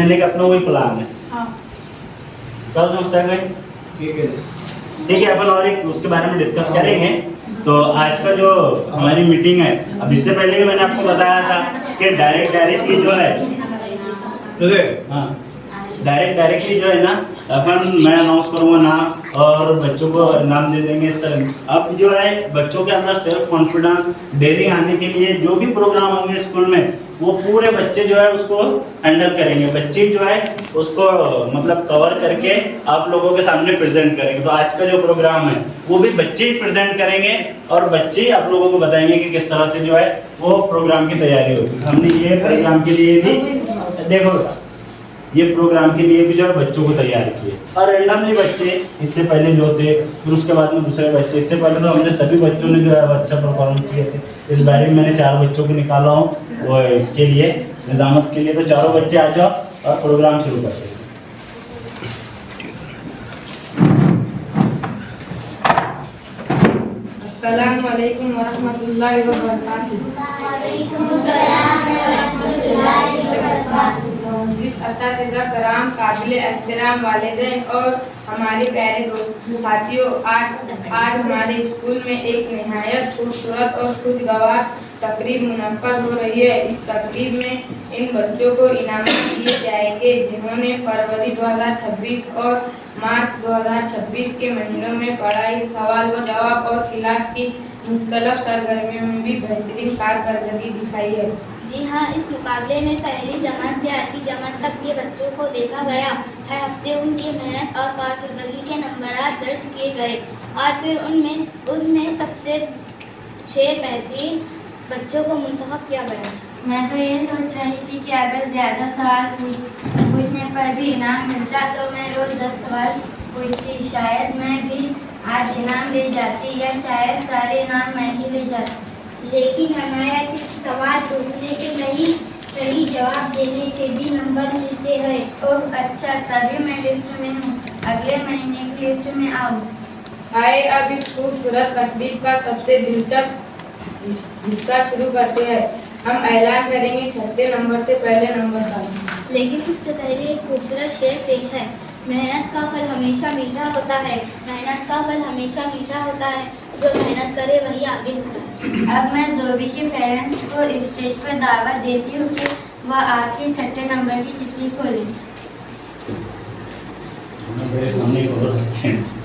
लेने का अपना वही प्लान है। हाँ। क्या समझता है भाई? ठीक है, अपन और एक उसके बारे में डिस्कस करेंगे। तो आज का जो हमारी मीटिंग है, अब इससे पहले भी मैंने आपको बताया था कि डायरेक्टली जो है, हाँ डायरेक्टली जो है ना, अपन मैं अनाउंस करूंगा नाम और बच्चों को नाम दे देंगे इस तरह। अब जो है बच्चों के अंदर सेल्फ कॉन्फिडेंस डेयरिंग आने के लिए जो भी प्रोग्राम होंगे स्कूल में, वो पूरे बच्चे जो है उसको हैंडल करेंगे। बच्चे जो है उसको मतलब कवर करके आप लोगों के सामने प्रेजेंट करेंगे। तो आज का जो प्रोग्राम है वो भी बच्चे ही प्रेजेंट करेंगे और बच्चे ही आप लोगों को बताएंगे कि किस तरह से जो है वो प्रोग्राम की तैयारी होगी। हमने ये प्रोग्राम के लिए भी देखो, ये प्रोग्राम के लिए भी जो है बच्चों को तैयार किए और रैंडमली बच्चे इससे पहले जो थे, फिर उसके बाद में दूसरे बच्चे। इससे पहले तो हमने सभी बच्चों ने जो है अच्छा परफॉर्मेंस किए थे। इस बारे में मैंने 4 बच्चों को निकाला हूँ वो इसके लिए निजामत के लिए। तो चारों बच्चे आ जाओ और प्रोग्राम शुरू करते हैं। अस्सलाम वालेकुम वरहमतुल्लाहि वबरकातुहू। असातिज़ा कराम, काबिल एहतराम वालिदैन और हमारे प्यारे दोस्त साथियों, आज हमारे स्कूल में एक निहायत खूबसूरत और खुशगवार तकरीब मुनक्कद हो रही है। इस तकरीब में इन बच्चों को इनामत दिए जाएंगे जिन्होंने फरवरी 2026 और मार्च 2026 के महीनों में पढ़ाई, सवाल व जवाब और क्लास की मुख्तलिफ सरगर्मियों में भी बेहतरीन कारकर्दगी दिखाई है। जी हाँ, इस मुकाबले में पहली जमात से 8वीं जमात तक के बच्चों को देखा गया। हर हफ्ते उनकी मेहनत और कारकर्दगी के नंबरात दर्ज किए गए और फिर उनमें सबसे 6 बेहतरीन बच्चों को मुंतखब किया गया। मैं तो ये सोच रही थी कि अगर ज़्यादा सवाल पूछने पर भी इनाम मिलता तो मैं रोज़ 10 सवाल पूछती। शायद मैं भी आज इनाम ले जाती या शायद सारे इनाम मैं ही ले जाती। लेकिन हमारा सिर्फ सवाल पूछने से नहीं, सही जवाब देने से भी नंबर मिलते हैं। ओह अच्छा, तभी मैं लिस्ट में हूँ। अगले महीने की लिस्ट में आऊँ। आए अब इस खूबसूरत तकरीब का सबसे दिलचस्प हिस्सा शुरू करते हैं। हम ऐलान करेंगे 6ठे नंबर से पहले नंबर का। लेकिन उससे पहले एक खूबसूरत शेर पेश है। मेहनत का फल हमेशा मीठा होता है, मेहनत का फल हमेशा मीठा होता है, जो मेहनत करे वही आगे होता है। अब मैं जोबी के पेरेंट्स को स्टेज पर दावत देती हूँ कि वह आके 6ठे नंबर की चिट्ठी खोले। मेरे सामने खोलो रखे हैं।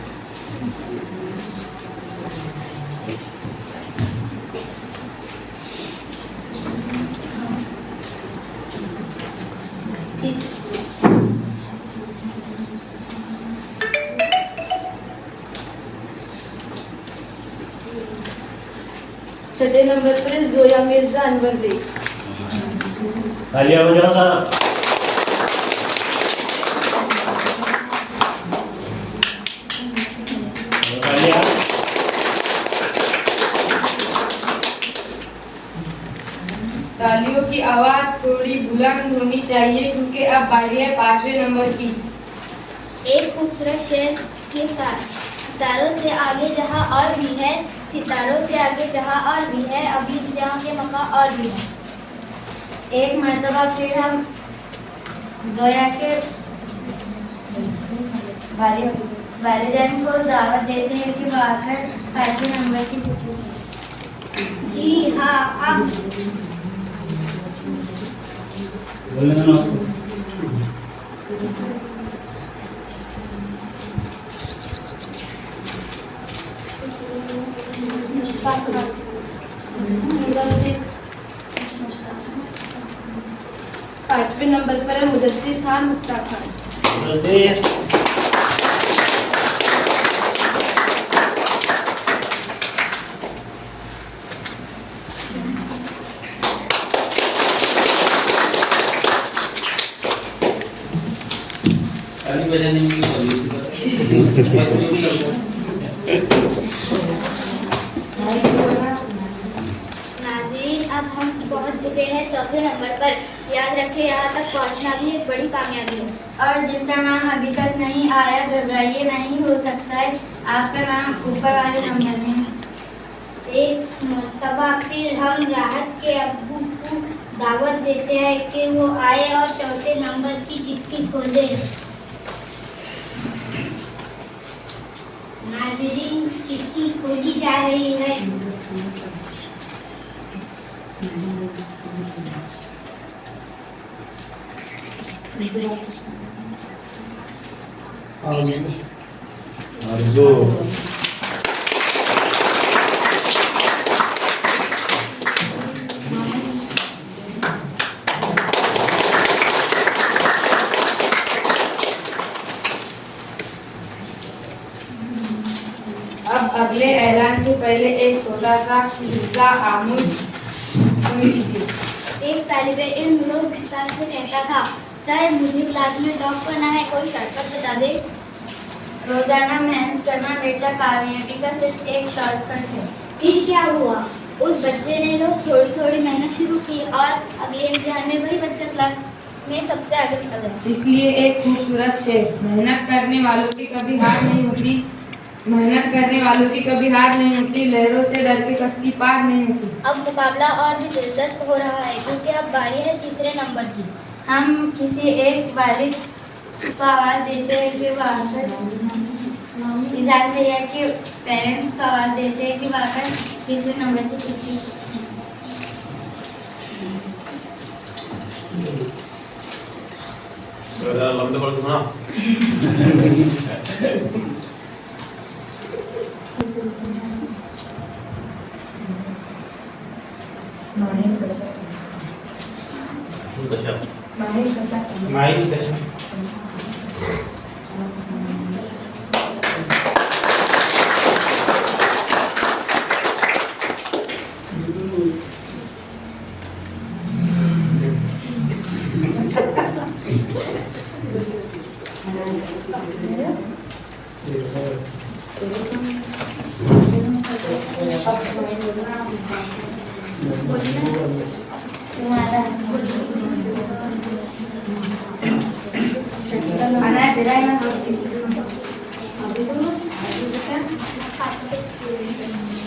छठे नंबर पर जोया मिर्जा अनवर बेग। तालियां बजाओ साहब। तालियां। तालियों की आवाज थोड़ी बुलंद होनी चाहिए क्योंकि अब बारी है 5वें नंबर की। एक खूबसूरत शेर के साथ, सितारों से आगे जहाँ और भी है, सितारों से आगे जहाँ और भी है, अभी जहाँ के मौका और भी है। एक मर्तबा फिर हम जोया के वालिदैन को दावत देते हैं कि वो आकर 5वें नंबर की चिट्ठी। जी हाँ, अब बोलने देना उसको। पांचवें नंबर पर है मुदस्सिर खान मुश्ताक खान। मुदस्सिर। ताली बजाने की नाज़रीन, अब हम पहुंच चुके हैं 4थे नंबर पर। याद रखें, यहाँ तक पहुंचना भी एक बड़ी कामयाबी है। और जिनका नाम अभी तक नहीं आया, घबराइए नहीं, हो सकता है आपका नाम ऊपर वाले नंबर में है। एक मरतबा फिर हम राहत के अब्बू को दावत देते हैं कि वो आए और चौथे नंबर की चिट्ठी खोले। नाज़रीन, चिट्ठी खोली जा रही है। और जो अब अगले ऐलान से पहले एक छोटा सा किस्सा आमूल सुन लीजिए। एक तालिबे इल्म रोज उस्ताद से कहता था, सर मुझे क्लास में टॉप करना है, कोई शॉर्टकट बता दे। रोजाना मेहनत करना बेटा कामयाबी का सिर्फ एक शॉर्टकट है। फिर क्या हुआ? उस बच्चे ने रोज थोड़ी थोड़ी मेहनत शुरू की और अगले इम्तिहान में वही बच्चा क्लास में सबसे आगे निकल गया। इसलिए एक खूबसूरत शेर, मेहनत करने वालों की कभी हार नहीं होती, मेहनत करने वालों की कभी हार नहीं होती, लहरों से डर के कश्ती पार नहीं होती। अब मुकाबला और भी दिलचस्प हो रहा है क्योंकि अब बारी है तीसरे नंबर की। हम किसी एक वालिद को आवाज़ देते हैं कि वो आकर इजाज़त में यह कि पेरेंट्स को आवाज़ देते हैं कि वो आकर तीसरे नंबर की चिट्ठी। लंबे पढ़ सुना। माहिती कशा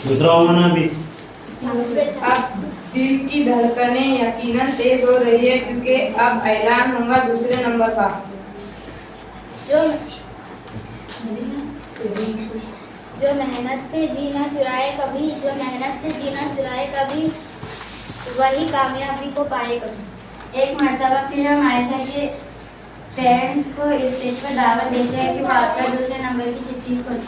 दूसरा होना अभी। अब दिल की धड़कनें यकीनन तेज हो रही है क्योंकि अब ऐलान होगा दूसरे नंबर का। जो मेहनत से जीना चुराए कभी, जो मेहनत से जीना चुराए कभी, वही कामयाबी को पाए कभी। एक मर्तबा फिर हम आयशा के पेरेंट्स को स्टेज पर दावत देते हैं कि वो आकर दूसरे नंबर की चिट्ठी खोलें।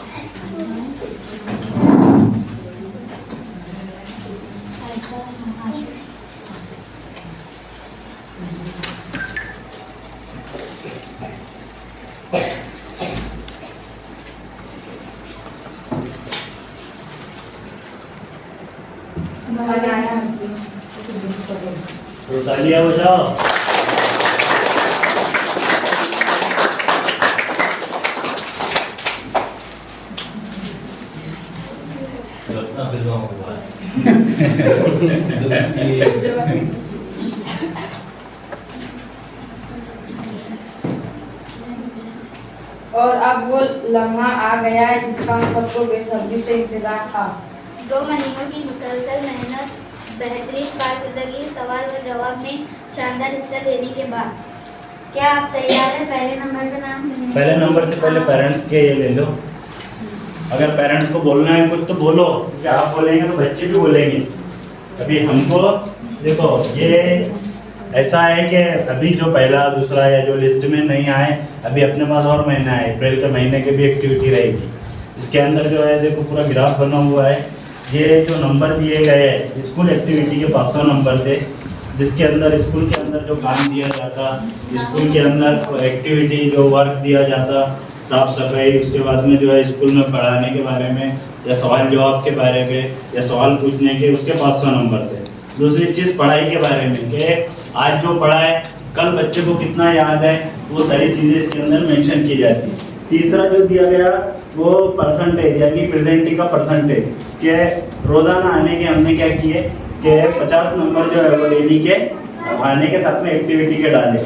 तो तालियां बजाओ। और अब वो लम्हा आ गया है जिसका हम सबको बेसब्री से इंतजार था। 2 महीनों की मुसलसल मेहनत, बेहतरीन कारकर्दगी, सवाल व जवाब में शानदार हिस्सा लेने के बाद क्या आप तैयार हैं पहले नंबर का नाम सुनने? पहले नंबर से पहले पेरेंट्स के ये ले लो। अगर पेरेंट्स को बोलना है कुछ तो बोलो, क्या आप बोलेंगे तो बच्चे भी बोलेंगे। अभी हमको देखो ये ऐसा है कि अभी जो पहला दूसरा या जो लिस्ट में नहीं आए, अभी अपने पास और महीना है, अप्रैल के महीने की भी एक्टिविटी रहेगी। इसके अंदर जो है देखो पूरा ग्राफ बना हुआ है। ये जो नंबर दिए गए हैं स्कूल एक्टिविटी के 500 नंबर थे, जिसके अंदर स्कूल के अंदर जो काम दिया जाता, स्कूल के अंदर एक्टिविटी जो वर्क दिया जाता, साफ सफाई, उसके बाद में जो है स्कूल में पढ़ाने के बारे में या सवाल जवाब के बारे में या सवाल पूछने के, उसके 500 नंबर थे। दूसरी चीज़ पढ़ाई के बारे में कि आज जो पढ़ा है कल बच्चे को कितना याद है, वो सारी चीज़ें इसके अंदर मेंशन की जाती। तीसरा जो दिया गया वो परसेंटेज यानी प्रेजेंटी का परसेंटेज कि रोज़ाना आने के हमने क्या किए कि 50 नंबर जो है वो डेली के आने के साथ में एक्टिविटी के डाले।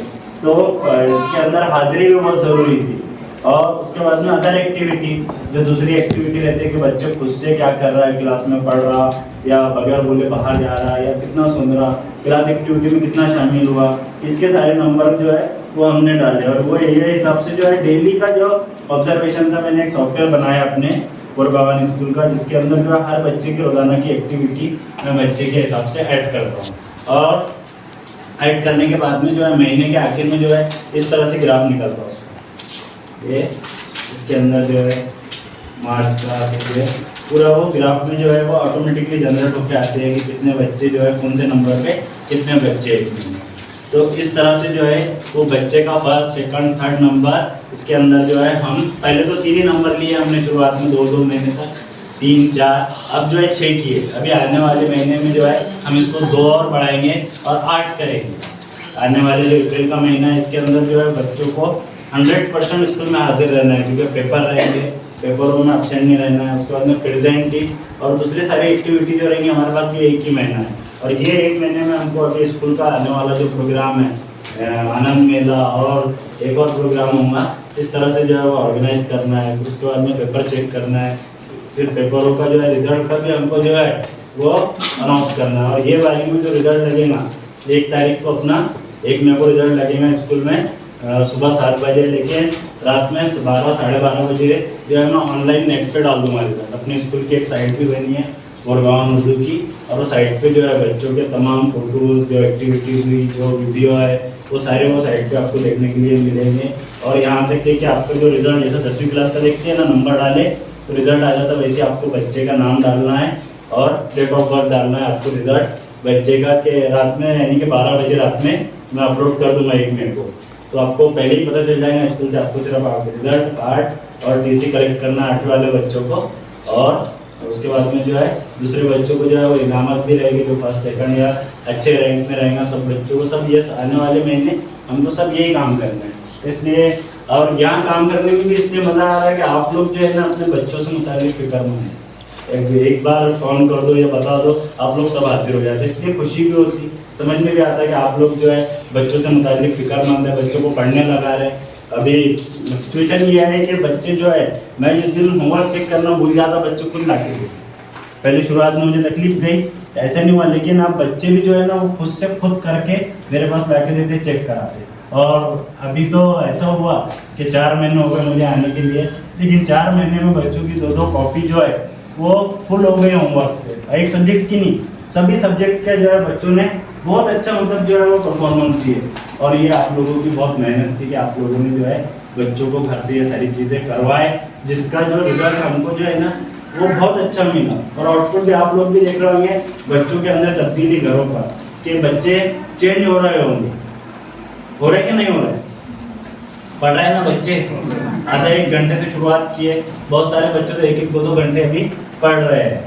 तो इसके अंदर हाजिरी भी बहुत ज़रूरी थी। और उसके बाद में अदर एक्टिविटी, जो दूसरी एक्टिविटी रहती है कि बच्चे खुद से क्या कर रहा है, क्लास में पढ़ रहा या बगैर बोले बाहर जा रहा है या कितना सुन रहा, क्लास एक्टिविटी में कितना शामिल हुआ, इसके सारे नंबर जो है वो हमने डाले। और वो ये हिसाब से जो है डेली का जो ऑब्जर्वेशन का मैंने एक सॉफ्टवेयर बनाया अपने गोरबावन स्कूल का, जिसके अंदर जो है हर बच्चे की रोजाना की एक्टिविटी मैं बच्चे के हिसाब से ऐड करता हूँ। और ऐड करने के बाद में जो है महीने के आखिर में जो है इस तरह से ग्राफ निकलता है उसका। ये इसके अंदर जो है मार्च का जो है पूरा वो ग्राफ में जो है वो ऑटोमेटिकली जनरेट होकर आते हैं कि कितने बच्चे जो है कौन से नंबर पे कितने बच्चे एक महीने। तो इस तरह से जो है वो बच्चे का फर्स्ट सेकंड थर्ड नंबर इसके अंदर जो है हम पहले तो 3 ही नंबर लिए हमने शुरुआत में 2-2 महीने तक 3 4, अब जो है 6 किए। अभी आने वाले महीने में जो है हम इसको 2 और बढ़ाएंगे और 8 करेंगे। आने वाले जो अप्रैल का महीना है इसके अंदर जो है बच्चों को 100% स्कूल में हाजिर रहना है, क्योंकि पेपर रहेंगे, पेपरों में एब्सेंट नहीं रहना है। उसके बाद में प्रेजेंटी और दूसरी सारी एक्टिविटी जो रहेंगी हमारे पास ये 1 ही महीना है। और ये 1 महीने में हमको अभी स्कूल का आने वाला जो प्रोग्राम है आनंद मेला और एक और प्रोग्राम होगा, इस तरह से जो है वो ऑर्गेनाइज करना है। फिर उसके बाद में पेपर चेक करना है, फिर पेपरों का जो है रिजल्ट का भी हमको जो है वो अनाउंस करना है। और ये वाली में जो रिजल्ट लगेगा 1 तारीख को अपना 1 मई को रिजल्ट लगेगा स्कूल में सुबह 7 बजे, लेकिन रात में 12 साढ़े 12 बजे जो है मैं ऑनलाइन नेट पे डाल दूँगा रिजल्ट। अपने स्कूल की एक साइट भी बनी है गोरगांव उर्दू की, और वो साइट पे जो है बच्चों के तमाम फोटोज़ जो एक्टिविटीज़ हुई जो वीडियो है वो सारे वो साइट पे आपको देखने के लिए मिलेंगे। और यहाँ तक कि आपका जो रिजल्ट जैसे 10वीं क्लास का देखते हैं ना, नंबर डाले तो रिजल्ट आ जाता है, वैसे आपको बच्चे का नाम डालना है और डेट ऑफ बर्थ डालना है आपको रिजल्ट बच्चे का के रात में यानी कि 12 बजे रात में मैं अपलोड कर दूँगा 1 मई को। तो आपको पहले ही पता चल जाएगा स्कूल से। आपको सिर्फ आपके रिजल्ट कार्ड और टीसी कलेक्ट करना 8वीं वाले बच्चों को, और उसके बाद में जो है दूसरे बच्चों को जो है वो इनामत भी रहेगी जो फर्स्ट सेकंड या अच्छे रैंक में रहेगा सब बच्चों को। सब ये आने वाले महीने हमको सब यही काम करना है। इसलिए और यहाँ काम करने में भी इसलिए मज़ा आ रहा है कि आप लोग जो है ना अपने बच्चों से मुताबिक फिक्रमंद है। एक बार फ़ोन कर दो या बता दो, आप लोग सब हाजिर हो जाते हैं। इसलिए खुशी भी होती, समझ में भी आता है कि आप लोग जो है बच्चों से मुताबिक फिक्रमंद है, बच्चों को पढ़ने लगा रहे। अभी सिचुएशन ये है कि बच्चे जो है मैं जिस दिन होमवर्क चेक करना भूल जाता बच्चों को ला के देते। पहले शुरुआत में मुझे तकलीफ गई, ऐसा नहीं हुआ, लेकिन अब बच्चे भी जो है ना वो खुद से खुद करके मेरे पास ला के देते, चेक कराते। और अभी तो ऐसा हुआ कि 4 महीने हो गए मुझे आने के लिए, लेकिन 4 महीने में बच्चों की 2-2 कॉपी जो है वो फुल हो गई होमवर्क से। एक सब्जेक्ट की नहीं, सभी सब्जेक्ट के जो है बच्चों ने बहुत अच्छा मतलब जो है वो परफॉर्मेंस दिए। और ये आप लोगों की बहुत मेहनत थी कि आप लोगों ने जो है बच्चों को घर पे ये सारी चीज़ें करवाए, जिसका जो रिजल्ट हमको जो है ना वो बहुत अच्छा मिला। और आउटपुट भी आप लोग भी देख रहे होंगे बच्चों के अंदर तब्दीली घरों पर, कि बच्चे चेंज हो रहे होंगे, हो रहे कि नहीं हो रहे, पढ़ रहे हैं ना बच्चे। आधा 1 घंटे से शुरुआत किए, बहुत सारे बच्चे तो 1-1 2-2 घंटे अभी पढ़ रहे हैं।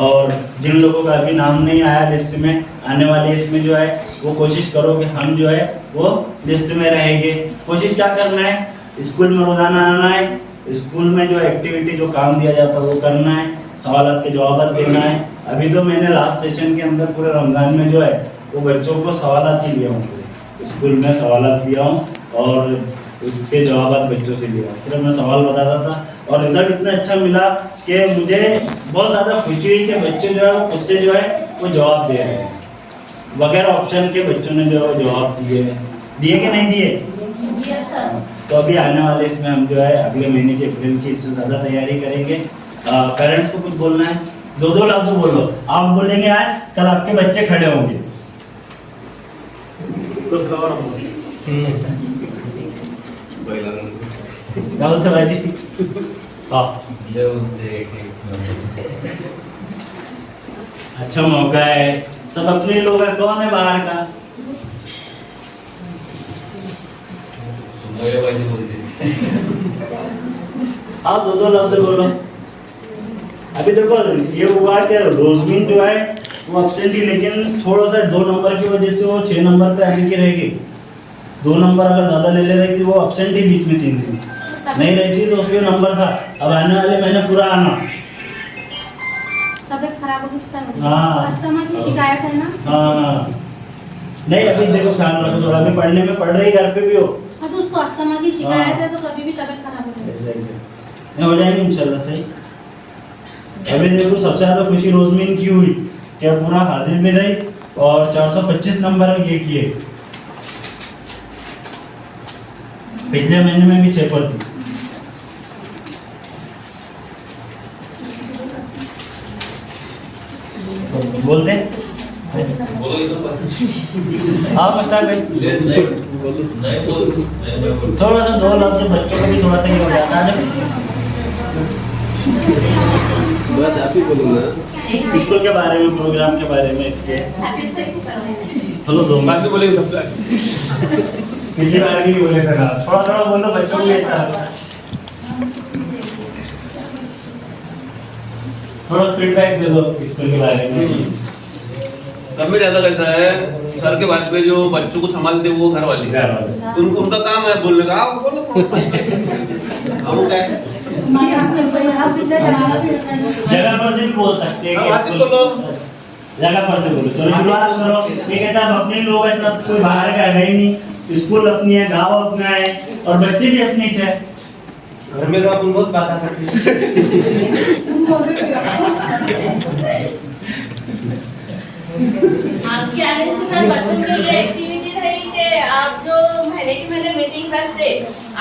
और जिन लोगों का अभी नाम नहीं आया लिस्ट में, आने वाली इसमें जो है वो कोशिश करो कि हम जो है वो लिस्ट में रहेंगे। कोशिश क्या करना है, स्कूल में रोजाना आना है, स्कूल में जो एक्टिविटी जो काम दिया जाता है वो करना है, सवालात के जवाब देना है। अभी तो मैंने लास्ट सेशन के अंदर पूरे रमज़ान में जो है वो बच्चों को सवालात ही लिया हूँ, स्कूल में सवालात लिया हूँ और उसके जवाब बच्चों से लिया। सिर्फ मैं सवाल बताता था और रिजल्ट इतना अच्छा मिला कि मुझे बहुत ज़्यादा खुशी हुई कि बच्चे जो है वो उससे जो है वो जवाब दे रहे हैं, बगैर ऑप्शन के बच्चों ने जो है जवाब दिए कि नहीं दिए। तो अभी आने वाले इसमें हम जो है अगले महीने के अप्रैल की इससे ज़्यादा तैयारी करेंगे। पेरेंट्स को कुछ बोलना है, 2-2 लफ्ज़ बोलो, आप बोलेंगे आज, कल आपके बच्चे खड़े होंगे। क्या बोलते भाई जी? हाँ, अच्छा मौका है, सब अपने लोग हैं। कौन है बाहर का? आप 2-2 लफ्ज बोलो। अभी देखो ये हुआ कि रोजमीन जो है वो एब्सेंट ही, लेकिन थोड़ा सा 2 नंबर की वजह से वो 6 नंबर पे आने की रहेगी। 2 नंबर अगर ज़्यादा ले रही थी वो एब्सेंट ही बीच में 3 दिन नहीं रही थी, तो उसमें नंबर था। अब आने वाले महीने पूरा आना। तबीयत खराब होगी सर, हाँ। अस्थमा की शिकायत है ना? हाँ, नहीं अभी देखो ख्याल रखो थोड़ा, अभी पढ़ने में पढ़ रही, घर पे भी हो। हाँ, तो उसको अस्थमा की शिकायत है तो कभी भी तबीयत खराब हो जाएगी। नहीं हो जाएंगे इंशाल्लाह सही। अभी देखो सबसे ज़्यादा खुशी रोजमीन की हुई कि पूरा हाजिर भी रही और 425 नंबर ये किए। पिछले महीने में भी 6 पर थी। तो बोलते हाँ मुश्ताक भाई थोड़ा सा 2 लफ्ज़ बच्चों को भी थोड़ा सा ये हो जाता है स्कूल के बारे में, प्रोग्राम के बारे में, इसके चलो 2 बात बोले पिछली बार भी नहीं बोले थे ना, थोड़ा थोड़ा बोलो बच्चों को भी अच्छा लगता है। थोड़ा फीडबैक दे दो स्कूल के बारे में। सब में ज्यादा कैसा है सर के बाद में जो बच्चों को संभालते वो घर वाले उनका काम है बोलने का आप बोलो हम क्या है जगह पर से भी बोल सकते हैं कि जगह पर से बोलो। चलो शुरुआत करो। ठीक है साहब, अपने लोग हैं सब, कोई बाहर का है ही नहीं। स्कूल अपनी है, गांव अपना है और बच्चे भी अपने है। घर में तो अपन बहुत बात करते आपके आने से सर बच्चों के लिए एक्टिविटी रही कि आप जो महीने की महीने मीटिंग रखते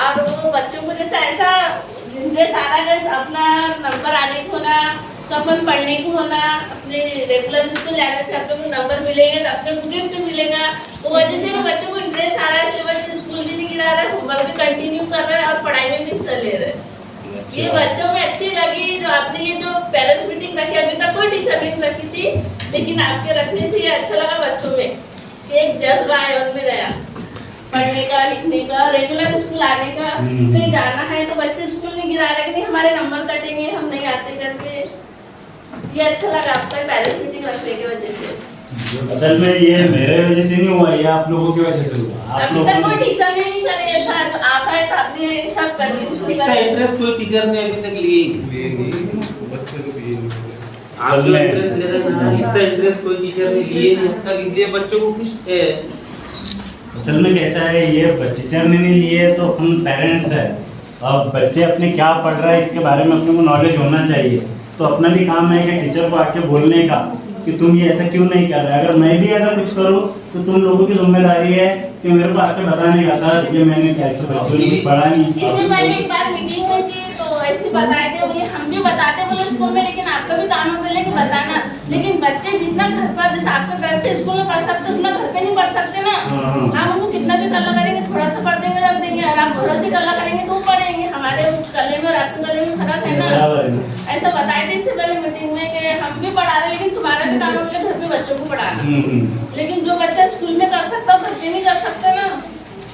और वो बच्चों को जैसा ऐसा सारा जैसे अपना नंबर आने को होना तो अपन पढ़ने को होना, अपने रेगुलर स्कूल जाने से अपने को नंबर मिलेंगे तो अपने को गिफ्ट मिलेगा। वो वजह से भी बच्चों को इंटरेस्ट आ रहा है, बच्चे स्कूल भी नहीं गिरा रहे, होमवर्क भी कंटिन्यू कर रहे हैं और पढ़ाई में भी हिस्सा ले रहे हैं। ये बच्चों में अच्छी लगी जो आपने ये जो पेरेंट्स मीटिंग रखी, अभी तक कोई टीचर नहीं रखी थी लेकिन आपके रखने से ये अच्छा लगा बच्चों में कि एक जज्बा है उनमें नया पढ़ने का, लिखने का, रेगुलर स्कूल आने का। कहीं जाना है तो बच्चे स्कूल नहीं गिरा रहे कि नहीं हमारे नंबर कटेंगे, हम नहीं आते करके। ये अच्छा लगा आपका पेरेंट्स मीटिंग रखने की वजह से। असल में ये मेरे वजह से नहीं हुआ, ये आप लोगों की वजह से हुआ। अभी तक कोई टीचर ने नहीं करे ऐसा, जो आप है तो आपने सब कंटिन्यू इतना इंटरेस्ट कोई टीचर ने अभी तक लिए आप जो इंटरेस्ट ले रहे हैं इतना इंटरेस्ट कोई टीचर ने लिए नहीं अब तक, इसलिए बच्चों को कुछ है। असल में कैसा है, ये टीचर ने नहीं लिए तो हम पेरेंट्स है। अब बच्चे अपने क्या पढ़ रहा है इसके बारे में अपने को नॉलेज होना चाहिए। तो अपना भी काम है कि टीचर को आके बोलने का कि तुम ये ऐसा क्यों नहीं कर रहे। अगर मैं भी अगर कुछ करूँ तो तुम लोगों की जिम्मेदारी है कि मेरे को आके बताने का, सर ये मैंने क्या बच्चों ने कुछ पढ़ा नहीं। इससे पहले एक बार मीटिंग हुई थी तो ऐसे बताए थे, बोले हम भी बताते बोले स्कूल में, लेकिन आपका भी काम है बोले कि बताना। लेकिन बच्चे जितना घर पर जैसे आपके घर से स्कूल में पढ़ सकते उतना घर पे नहीं पढ़ सकते ना। आप उनको कितना भी कल्ला करेंगे, थोड़ा सा पढ़ देंगे, रख देंगे। और आप थोड़ा सा कल्ला करेंगे तो पढ़ेंगे। हमारे गले में और आपके गले में फर्क है ना। ऐसा बताए थे इससे पहले मीटिंग में कि हम भी पढ़ा रहे लेकिन तुम्हारा भी काम है बोले घर पे बच्चों को पढ़ाना। लेकिन जो बच्चा स्कूल में कर सकता है घर पे नहीं कर सकता ना।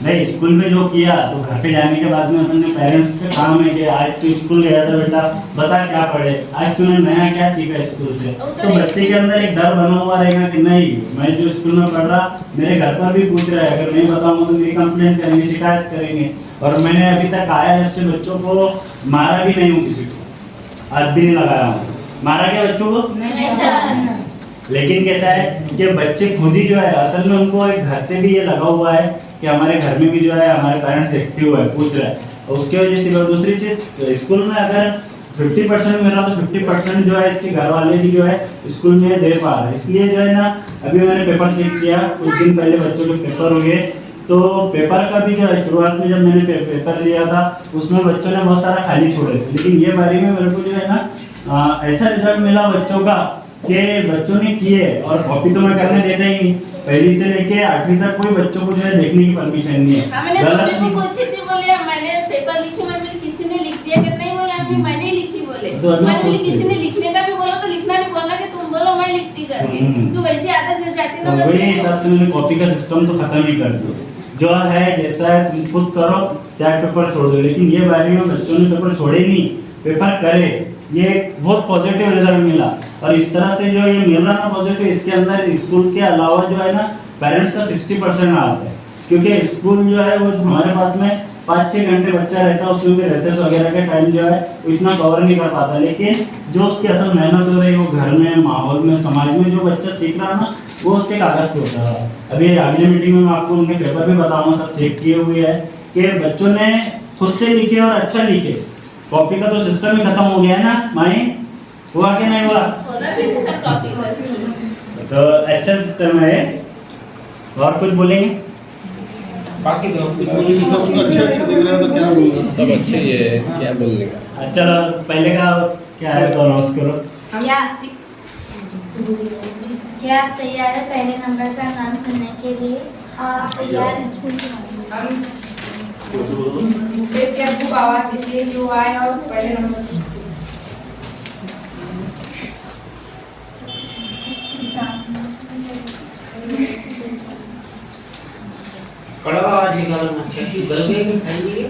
नहीं, स्कूल में जो किया तो घर पे जाने के बाद में अपने पेरेंट्स का काम है कि आज तू स्कूल गया था बेटा, बता क्या पढ़े, आज तूने नया क्या सीखा स्कूल से। तो बच्चे के अंदर एक डर बना हुआ रहेगा कि नहीं मैं जो स्कूल में पढ़ रहा मेरे घर पर भी पूछ रहा है, अगर नहीं बताऊंगा तो मेरी कंप्लेंट करेंगे, शिकायत करेंगे। और मैंने अभी तक आया जब से बच्चों को मारा भी नहीं हूँ, किसी को हाथ भी नहीं लगाया हूँ। मारा क्या बच्चों को? लेकिन कैसा है कि बच्चे खुद ही जो है असल में उनको एक घर से भी ये लगा हुआ है कि हमारे घर में भी जो है हमारे पेरेंट्स एक्टिव है, पूछ रहे हैं। उसके वजह से और दूसरी चीज स्कूल में अगर 50% मिला तो 50% जो है इसके घर वाले भी जो है स्कूल में दे पा रहे हैं। इसलिए जो है ना अभी मैंने पेपर चेक किया कुछ दिन पहले, बच्चों के पेपर हुए तो पेपर का भी जो है शुरुआत में जब मैंने पेपर लिया था उसमें बच्चों ने बहुत सारा खाली छोड़े थे। लेकिन ये बारी में मेरे को जो है ना ऐसा रिजल्ट मिला बच्चों का कि बच्चों ने किए। और कॉपी तो मैं करने देता ही नहीं, पहली से लेके 8वीं तक कोई बच्चों को जो है देखने की परमिशन नहीं है। मैंने तो को पूछी थी, बोले मैंने पेपर लिखी, मैं किसी ने लिख दिया कि नहीं, बोले अभी मैंने लिखी। बोले मैंने किसी ने लिखने का भी बोला तो लिखना नहीं बोलना कि तुम बोलो मैं लिखती करके, तो वैसी आदत गिर जाती ना। वही हिसाब से मैंने कॉपी का सिस्टम तो खत्म ही कर दिया। जो है जैसा है तुम खुद करो, चाहे पेपर छोड़ दो। लेकिन ये बारी में बच्चों ने पेपर छोड़े नहीं, पेपर करे, ये बहुत पॉजिटिव रिजल्ट मिला। और इस तरह से जो ये मिल रहा ना पॉजिटिव, इसके अंदर स्कूल के अलावा जो है ना पेरेंट्स का 60% आता है। क्योंकि स्कूल जो है वो हमारे पास में 5-6 घंटे बच्चा रहता है, उसमें भी रेसेस वगैरह के टाइम जो है वो इतना कवर नहीं कर पाता। लेकिन जो उसकी असल मेहनत हो रही है वो घर में, माहौल में, समाज में जो बच्चा सीख रहा है ना वो उसके कागज पे होता है। अभी अगली मीटिंग में मैं आपको उनके पेपर भी बताऊंगा, सब चेक किए हुए है कि बच्चों ने खुद से लिखे और अच्छा लिखे। कॉपी का तो सिस्टम ही खत्म हो गया है ना माई, हुआ कि नहीं हुआ? तो अच्छा सिस्टम है। और कुछ बोलेंगे? बाकी तो कुछ बोले कि सब अच्छे अच्छे दिख रहे हैं तो क्या बोलूं? सब अच्छे ही है, क्या बोलने का। चलो पहले का क्या है तो अनाउंस करो। क्या आप तैयार है पहले नंबर का नाम सुनने के लिए? तैयार स्कूल हम मुकेश के अब्बू को आवाज दीजिए जो आए और पहले नंबर कड़वा आवाज निकालना कैसी गलबे में खाएंगे।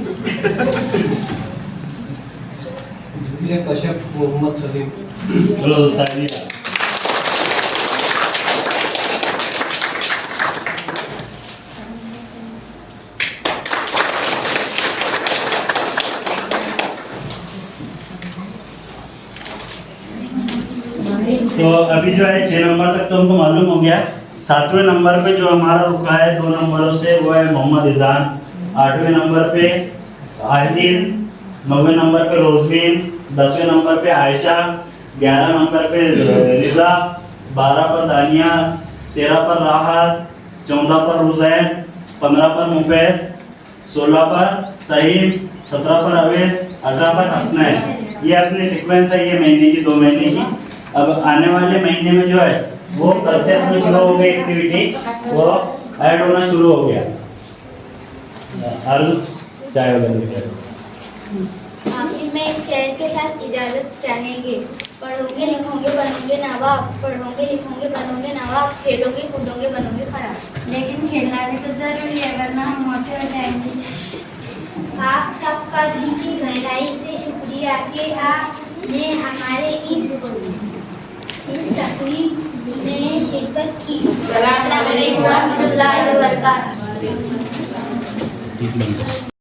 जुबिया कश्यप मोहम्मद सलीम। चलो ताली। तो अभी जो है 6 नंबर तक तो हमको मालूम हो गया। 7वें नंबर पे जो हमारा रुका है 2 नंबरों से वो है मोहम्मद इजान। 8वें नंबर पे आहिलीन, 9वें नंबर पे रोजबीन, 10वें नंबर पे आयशा, 11 नंबर पे रिजा, 12 पर दानिया, 13 पर राहत, 14 पर रुजैन, 15 पर मुफैज, 16 पर सहीम, 17 पर अवेश, 18 पर हसनैन। ये अपनी सीक्वेंस है ये महीने की 2 महीने की। अब आने वाले महीने में जो है वो कल से अपनी शुरू हो गई एक्टिविटी, वो ऐड होना शुरू हो गया। अर्जुन चाय वगैरह लेकर आखिर में एक शेर के साथ इजाजत चाहेंगे। पढ़ोगे लिखोगे बनोगे नवाब, पढ़ोगे लिखोगे बनोगे नवाब, खेलोगे कूदोगे बनोगे खराब। लेकिन खेलना भी तो जरूरी है वरना हम मोटे हो जाएंगे। आप सबका दिल की गहराई से शुक्रिया कि आपने हमारे इस तकरीब में शिरकत की। अस्सलाम वालेकुम रहमतुल्लाहि व बरकातहू।